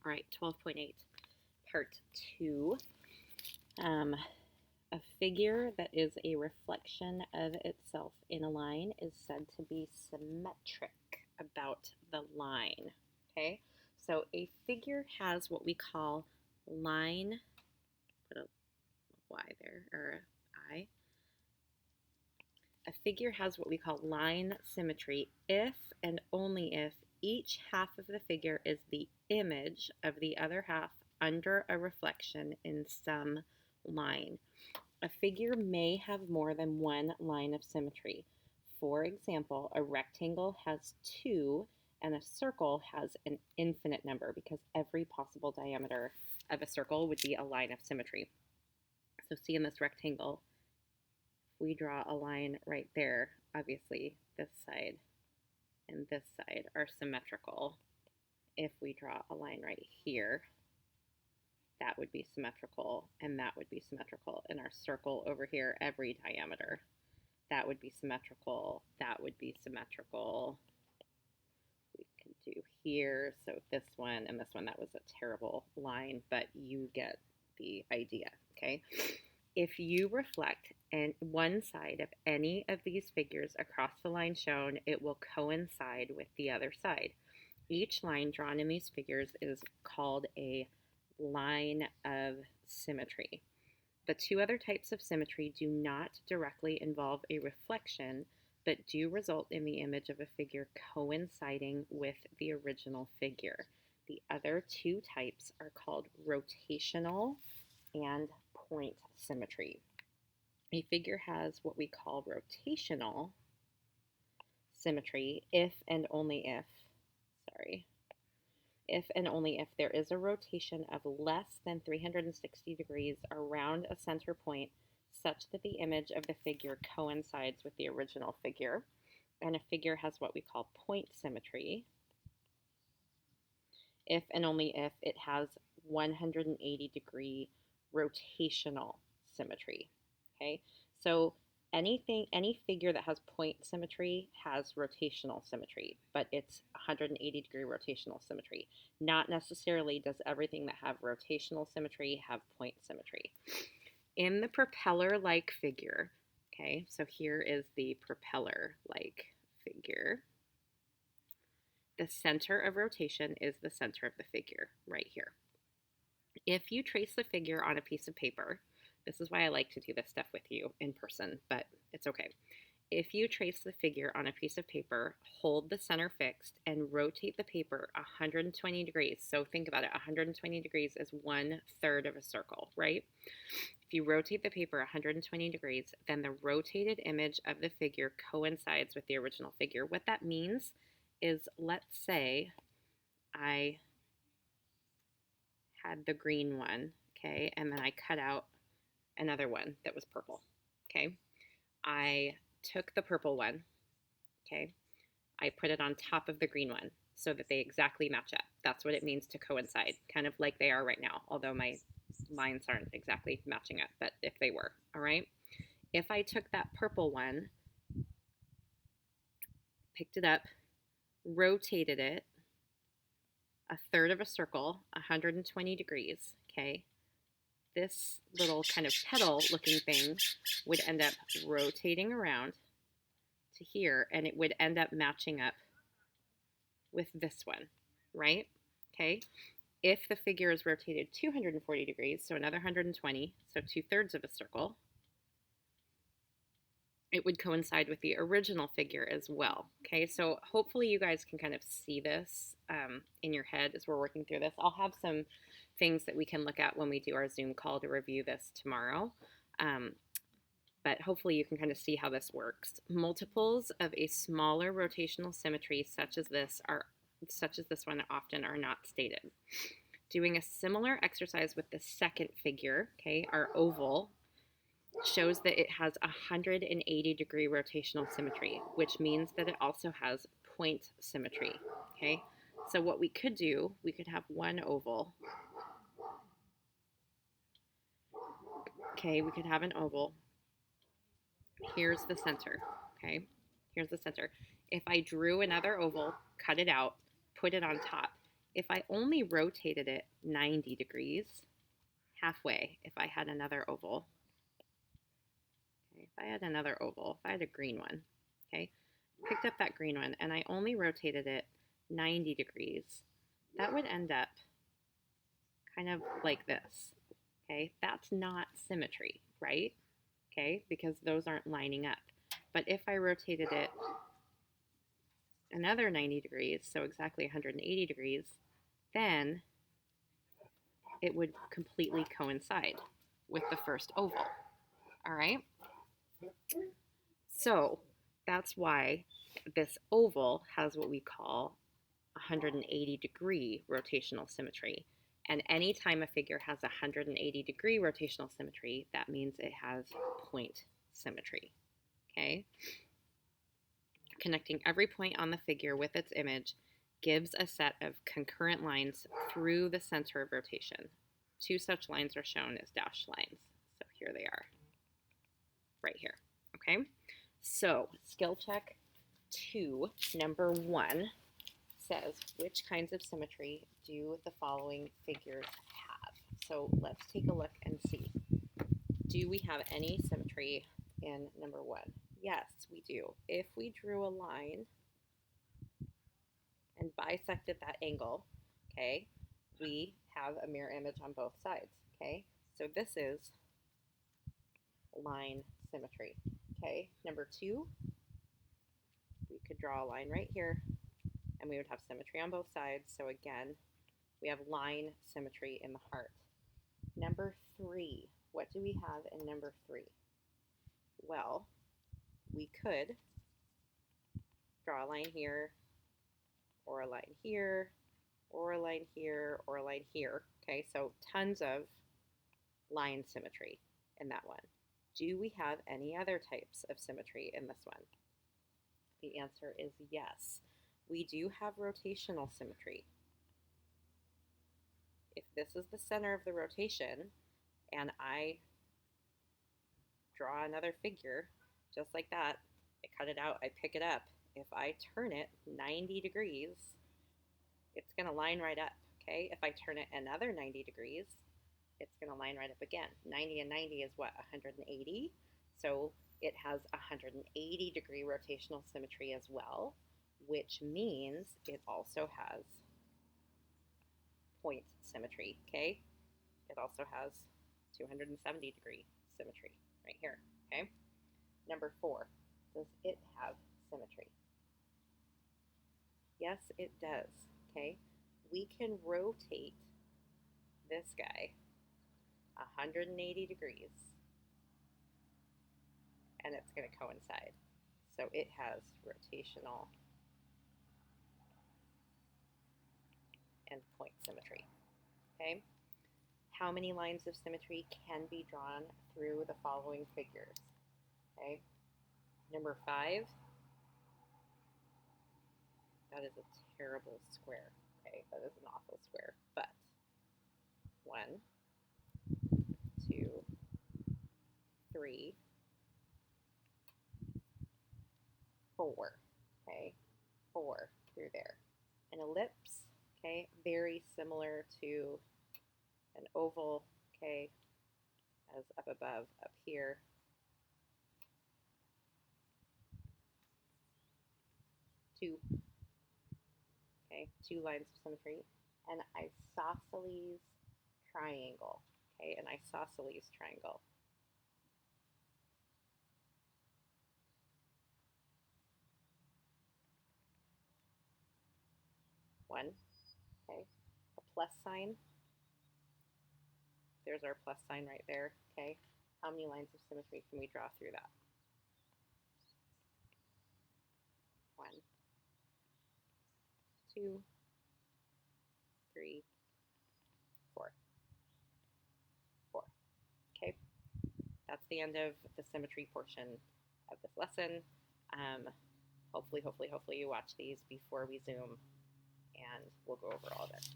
All right, 12.8, part 2. A figure that is a reflection of itself in a line is said to be symmetric about the line. Okay, so a figure has what we call line, put a Y there, or a I. A figure has what we call line symmetry if and only if each half of the figure is the image of the other half under a reflection in some line. A figure may have more than one line of symmetry. For example, a rectangle has 2 and a circle has an infinite number because every possible diameter of a circle would be a line of symmetry. So see in this rectangle, we draw a line right there, obviously this side and this side are symmetrical. If we draw a line right here, that would be symmetrical, and that would be symmetrical. In our circle over here, every diameter, that would be symmetrical, that would be symmetrical. We can do here, so this one and this one, that was a terrible line, but you get the idea, okay? If you reflect one side of any of these figures across the line shown, it will coincide with the other side. Each line drawn in these figures is called a line of symmetry. The two other types of symmetry do not directly involve a reflection, but do result in the image of a figure coinciding with the original figure. The other two types are called rotational and point symmetry. A figure has what we call rotational symmetry if and only if there is a rotation of less than 360 degrees around a center point such that the image of the figure coincides with the original figure. And a figure has what we call point symmetry if and only if it has 180 degree rotational symmetry. Okay, so any figure that has point symmetry has rotational symmetry, but it's 180 degree rotational symmetry. Not necessarily does everything that have rotational symmetry have point symmetry. In the propeller-like figure, okay, so here is the propeller-like figure. The center of rotation is the center of the figure right here. If you trace the figure on a piece of paper, this is why I like to do this stuff with you in person, but it's okay. If you trace the figure on a piece of paper, hold the center fixed, and rotate the paper 120 degrees. So think about it, 120 degrees is 1/3 of a circle, right? If you rotate the paper 120 degrees, then the rotated image of the figure coincides with the original figure. What that means is, let's say I had the green one, okay, and then I cut out another one that was purple, okay. I took the purple one, okay, I put it on top of the green one so that they exactly match up. That's what it means to coincide, kind of like they are right now, although my lines aren't exactly matching up, but if they were, all right. If I took that purple one, picked it up, rotated it 1/3 of a circle, 120 degrees, okay, this little kind of petal looking thing would end up rotating around to here, and it would end up matching up with this one, right? Okay. If the figure is rotated 240 degrees, so another 120, so 2/3 of a circle, it would coincide with the original figure as well. Okay, so hopefully you guys can kind of see this in your head as we're working through this. I'll have some things that we can look at when we do our Zoom call to review this tomorrow. But hopefully you can kind of see how this works. Multiples of a smaller rotational symmetry such as this one often are not stated. Doing a similar exercise with the second figure, okay, our oval, shows that it has 180 degree rotational symmetry, which means that it also has point symmetry, okay? So what we could do, we could have one oval. Okay, we could have an oval. Here's the center, okay? Here's the center. If I drew another oval, cut it out, put it on top, If I only rotated it 90 degrees, halfway, if I had another oval, okay, if I had another oval, if I had a green one, okay, picked up that green one and I only rotated it 90 degrees, that would end up kind of like this, okay? That's not symmetry, right? Okay, because those aren't lining up. But if I rotated it another 90 degrees, so exactly 180 degrees, then it would completely coincide with the first oval, all right? So that's why this oval has what we call 180-degree rotational symmetry. And anytime a figure has 180-degree rotational symmetry, that means it has point symmetry, okay? Connecting every point on the figure with its image gives a set of concurrent lines through the center of rotation. Two such lines are shown as dashed lines. So here they are, right here, okay? So skill check 2, number 1, says, which kinds of symmetry do the following figures have? So let's take a look and see. Do we have any symmetry in number 1? Yes, we do. If we drew a line and bisected that angle, okay, we have a mirror image on both sides, okay? So this is line symmetry, okay? Number 2, we could draw a line right here and we would have symmetry on both sides. So again, we have line symmetry in the heart. Number 3, what do we have in number 3? Well, we could draw a line here, or a line here, or a line here, or a line here. Okay, so tons of line symmetry in that one. Do we have any other types of symmetry in this one? The answer is yes. We do have rotational symmetry. If this is the center of the rotation and I draw another figure just like that, I cut it out, I pick it up. If I turn it 90 degrees, it's going to line right up, okay? If I turn it another 90 degrees, it's going to line right up again. 90 and 90 is what, 180? So it has 180-degree rotational symmetry as well, which means it also has point symmetry, okay? It also has 270-degree symmetry right here, okay? Number 4, does it have symmetry? Yes, it does, okay? We can rotate this guy 180 degrees and it's going to coincide. So it has rotational and point symmetry, okay? How many lines of symmetry can be drawn through the following figures? Okay, number 5, that is a terrible square. Okay, that is an awful square, but 1, 2, 3, 4, okay, 4 through there. An ellipse, okay, very similar to an oval, okay, as up above, up here. 2, okay, 2 lines of symmetry. An isosceles triangle, okay, an isosceles triangle. 1, okay, a plus sign. There's our plus sign right there, okay. How many lines of symmetry can we draw through that? 1, 2, 3, 4. 4. Okay, that's the end of the symmetry portion of this lesson. Hopefully you watch these before we Zoom and we'll go over all of it.